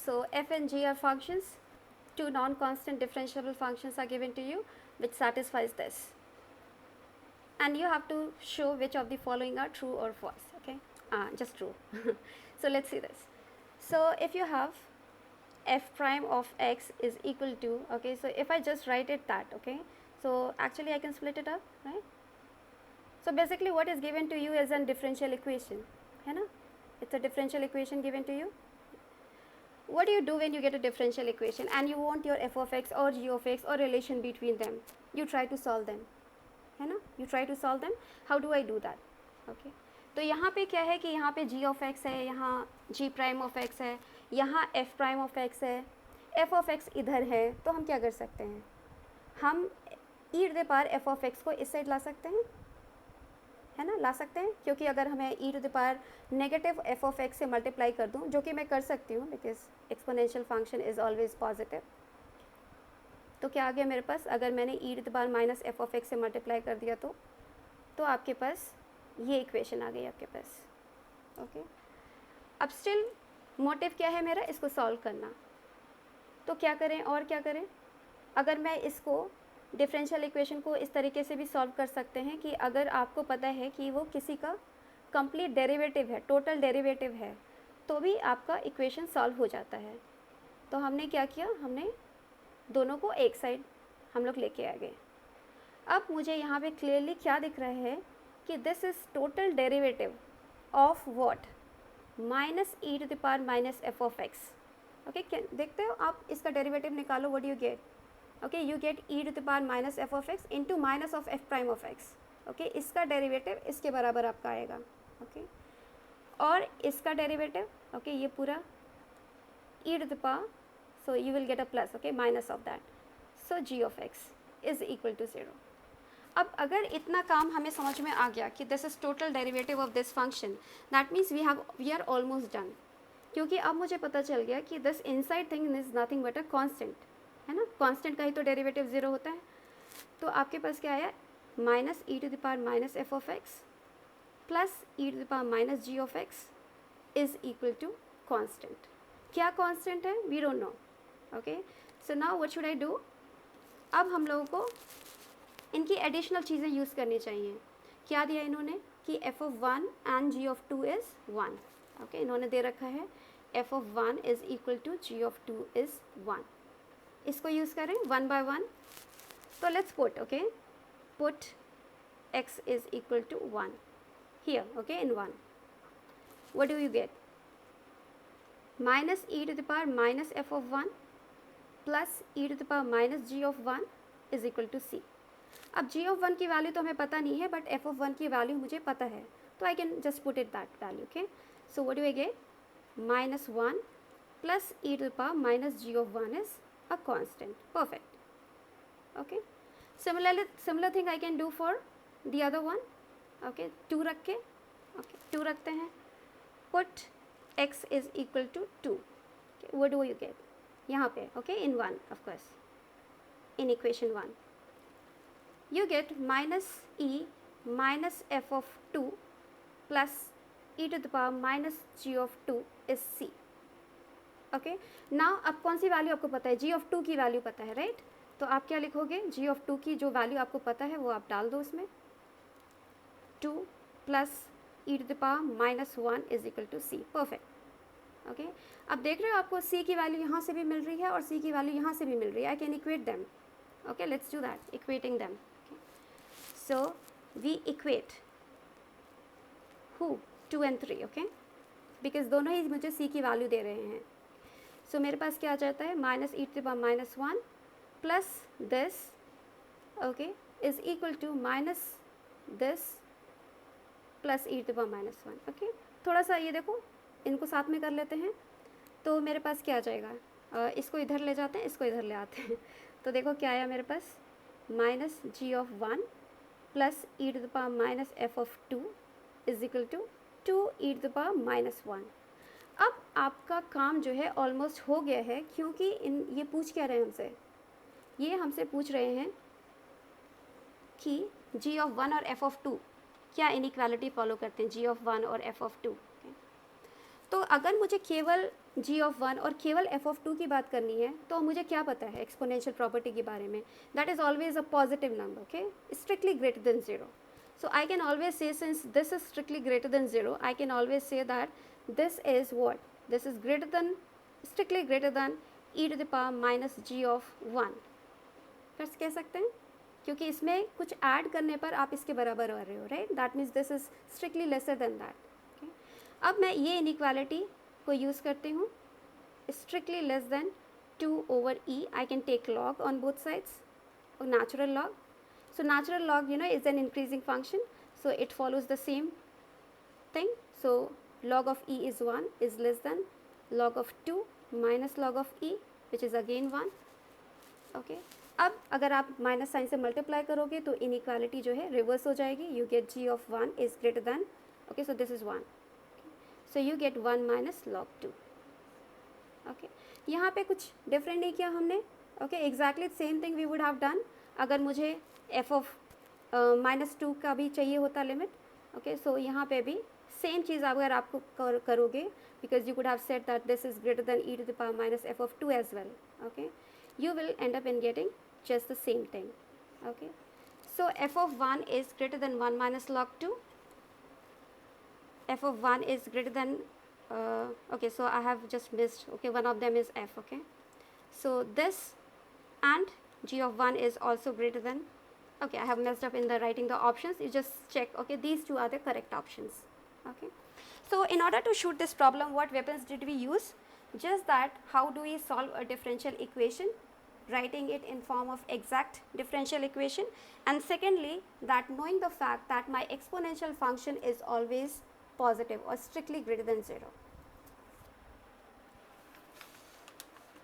So f and g are functions. Two non-constant differentiable functions are given to you which satisfies this, and you have to show which of the following are true or false. Okay, just true. So let's see this. So if you have f prime of x is equal to, okay, so if I just write it that, okay, so actually I can split it up, right? So basically what is given to you is a differential equation, है ना? It's a differential equation given to you. What do you do when you get a differential equation and you want your f of x or g of x or relation between them? You try to solve them, है ना? You try to solve them. How do I do that? Okay. तो यहाँ पे क्या है कि यहाँ पे g of x है, यहाँ g prime of x है, यहाँ f prime of x है, f of x इधर है, तो हम क्या कर सकते हैं? हम e to the power f of x को इस साइड ला सकते हैं, है ना? ला सकते हैं, क्योंकि अगर हमें e to the power negative f of x से मल्टीप्लाई कर दूँ, जो कि मैं कर सकती हूँ because exponential function is always positive, तो क्या आ गया मेरे पास? अगर मैंने e to the power minus f of x से मल्टीप्लाई कर दिया तो आपके पास ये इक्वेशन आ गई आपके पास. ओके, अब स्टिल मोटिव क्या है मेरा? इसको सॉल्व करना. तो क्या करें और क्या करें? अगर मैं इसको डिफरेंशियल इक्वेशन को इस तरीके से भी सॉल्व कर सकते हैं कि अगर आपको पता है कि वो किसी का कंप्लीट डेरिवेटिव है, टोटल डेरिवेटिव है, तो भी आपका इक्वेशन सॉल्व हो जाता है. तो हमने क्या किया? हमने दोनों को एक साइड हम लोग लेके आ गए. अब मुझे यहाँ पे क्लियरली क्या दिख रहा है कि this is total derivative of what? Minus e to the power minus f of x. Okay, देखते हो आप? इसका डेरिवेटिव निकालो. What you get? Okay, you get e to the power minus f of x into minus of f prime of x. Okay, इसका derivative इसके बराबर आपका आएगा. ओके, और इसका डेरिवेटिव, ओके, ये पूरा e to the power, so you will get a plus, okay, minus of that. So g of x is equal to 0. अब अगर इतना काम हमें समझ में आ गया कि this is total derivative of this function, that means we are almost done. क्योंकि अब मुझे पता चल गया कि this inside thing is nothing but a constant, है ना? कांस्टेंट का ही तो डेरिवेटिव 0 होता है. तो आपके पास क्या आया? Minus e to the power minus f of x plus e to the power minus g of x is equal to constant. क्या कांस्टेंट है? We don't know. Okay, so now what should I do? अब हम लोगों को इनकी additional चीज़ें use करनी चाहिए. क्या दिया इन्होंने कि f of 1 and g of 2 is 1. Okay, इन्होंने दे रखा है f of 1 is equal to g of 2 is 1. इसको यूज़ करें 1 by 1. तो let's put, okay, put x is equal to 1 here, okay, in 1. What do you get? Minus e to the power minus f of 1 plus e to the power minus g of 1 is equal to c. अब g of 1 की value तो हमें पता नहीं है, but f of 1 की value मुझे पता है, तो I can just put it that value. Okay, so what do I get? Minus 1 plus e to the power minus g of 1 is a constant. Perfect. Okay, similar thing I can do for the other one. Okay, 2 रख के, okay, 2 रखते हैं. Put x is equal to 2. What do you get यहाँ पे? Okay, in 1 of course, in equation 1 you get minus e minus f of 2 plus e to the power minus g of 2 is c. Okay, now अब कौन सी value आपको पता है? g of 2 की value पता है, राइट? तो आप क्या लिखोगे? g of 2 की जो वैल्यू आपको पता है वो आप डाल दो उसमें. 2 plus e to the power minus 1 is equal to c. Perfect. Okay, अब देख रहे हो आपको c की वैल्यू यहाँ से भी मिल रही है और c की वैल्यू यहाँ से भी मिल रही है. I can equate them. Okay, let's do that, equating them. So we equate who? 2 and 3, okay? Because दोनों ही मुझे c की वैल्यू दे रहे हैं. So मेरे पास क्या आ जाता है? Minus e to the power minus 1 plus this, okay, is equal to minus this plus e to the power minus 1. ओके, थोड़ा सा ये देखो, इनको साथ में कर लेते हैं. तो मेरे पास क्या आ जाएगा? इसको इधर ले जाते हैं, इसको इधर ले आते हैं. तो देखो क्या आया मेरे पास? Minus g of 1 plus e to the power minus f of 2 is equal to 2 e to the power minus 1. अब आपका काम जो है ऑलमोस्ट हो गया है, क्योंकि ये पूछ क्या रहे हैं हमसे? ये हमसे पूछ रहे हैं कि g ऑफ 1 और f ऑफ 2 क्या इनइक्वालिटी फॉलो करते हैं, g ऑफ 1 और f ऑफ 2. तो अगर मुझे केवल g ऑफ 1 और केवल f ऑफ 2 की बात करनी है तो मुझे क्या पता है एक्सपोनेंशियल प्रॉपर्टी के बारे में, that is always a positive number, okay, strictly greater than 0. So I can always say, since this is strictly greater than 0, I can always say that this is what? This is greater than, strictly greater than e to the power minus g of 1. फिर कह सकते हैं, क्योंकि इसमें कुछ add करने पर आप इसके बराबर हो रहे हो, right? That means this is strictly lesser than that. अब मैं ये इनइक्वालिटी को यूज़ करती हूँ, strictly less than 2 over e. I can take log on both sides, or natural log. So natural log, you know, is an increasing function, so it follows the same thing. So log of e is 1 is less than log of 2 minus log of e, which is again 1. Okay. अब अगर आप minus sign से multiply करोगे तो inequality जो है reverse हो जाएगी. You get g of 1 is greater than, okay, so this is 1, so you get 1 minus log 2. Okay, यहाँ पे कुछ डिफरेंट नहीं किया हमने. Okay, exactly same thing we would have done अगर मुझे f ऑफ -2 का भी चाहिए होता लिमिट. ओके, सो यहाँ पे भी सेम चीज़ अगर आपको करोगे, because you could have said that this is greater than e to the power minus f of 2 as well. Okay, you will end up in getting just the same thing. Okay, so f of 1 is greater than 1 minus log 2. F of 1 is greater than okay, so I have just missed, okay, one of them is f. Okay, so this and g of 1 is also greater than, okay, I have messed up in the writing the options, you just check. Okay, these two are the correct options. Okay, so in order to shoot this problem, what weapons did we use? Just that, how do we solve a differential equation, writing it in form of exact differential equation, and secondly, that knowing the fact that my exponential function is always positive or strictly greater than 0.